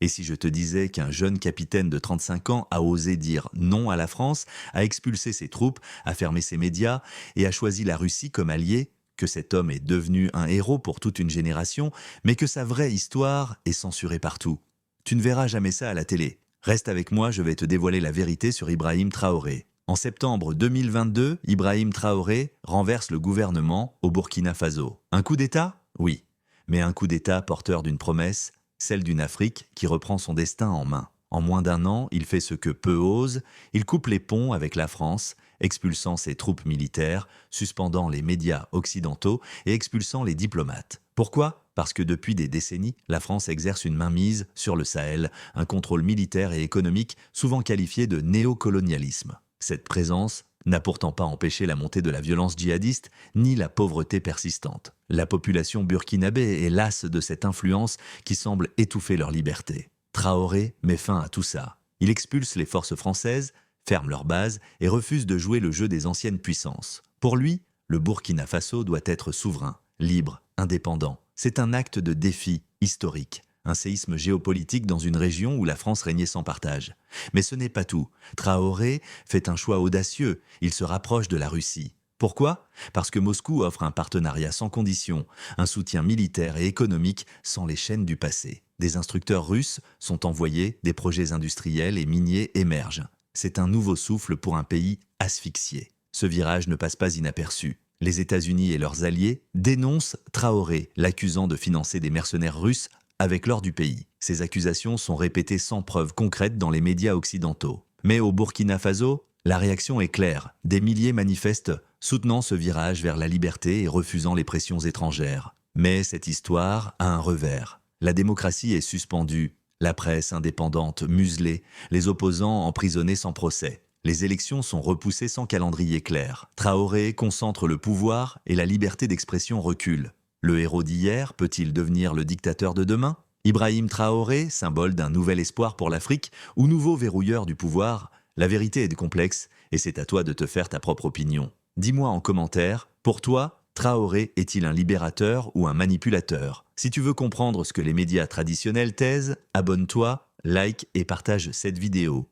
Et si je te disais qu'un jeune capitaine de 35 ans a osé dire non à la France, a expulsé ses troupes, a fermé ses médias et a choisi la Russie comme allié, que cet homme est devenu un héros pour toute une génération, mais que sa vraie histoire est censurée partout. Tu ne verras jamais ça à la télé. Reste avec moi, je vais te dévoiler la vérité sur Ibrahim Traoré. En septembre 2022, Ibrahim Traoré renverse le gouvernement au Burkina Faso. Un coup d'État? Oui. Mais un coup d'État porteur d'une promesse, celle d'une Afrique qui reprend son destin en main. En moins d'un an, il fait ce que peu osent, il coupe les ponts avec la France, expulsant ses troupes militaires, suspendant les médias occidentaux et expulsant les diplomates. Pourquoi? Parce que depuis des décennies, la France exerce une mainmise sur le Sahel, un contrôle militaire et économique souvent qualifié de néocolonialisme. Cette présence n'a pourtant pas empêché la montée de la violence djihadiste ni la pauvreté persistante. La population burkinabé est lasse de cette influence qui semble étouffer leur liberté. Traoré met fin à tout ça. Il expulse les forces françaises, ferme leurs bases et refuse de jouer le jeu des anciennes puissances. Pour lui, le Burkina Faso doit être souverain, libre, indépendant. C'est un acte de défi historique, un séisme géopolitique dans une région où la France régnait sans partage. Mais ce n'est pas tout. Traoré fait un choix audacieux, il se rapproche de la Russie. Pourquoi? Parce que Moscou offre un partenariat sans condition, un soutien militaire et économique sans les chaînes du passé. Des instructeurs russes sont envoyés, des projets industriels et miniers émergent. C'est un nouveau souffle pour un pays asphyxié. Ce virage ne passe pas inaperçu. Les États-Unis et leurs alliés dénoncent Traoré, l'accusant de financer des mercenaires russes avec l'or du pays. Ces accusations sont répétées sans preuve concrète dans les médias occidentaux. Mais au Burkina Faso, la réaction est claire. Des milliers manifestent soutenant ce virage vers la liberté et refusant les pressions étrangères. Mais cette histoire a un revers. La démocratie est suspendue, la presse indépendante muselée, les opposants emprisonnés sans procès. Les élections sont repoussées sans calendrier clair. Traoré concentre le pouvoir et la liberté d'expression recule. Le héros d'hier peut-il devenir le dictateur de demain? Ibrahim Traoré, symbole d'un nouvel espoir pour l'Afrique ou nouveau verrouilleur du pouvoir? La vérité est complexe et c'est à toi de te faire ta propre opinion. Dis-moi en commentaire, pour toi, Traoré est-il un libérateur ou un manipulateur? Si tu veux comprendre ce que les médias traditionnels taisent, abonne-toi, like et partage cette vidéo.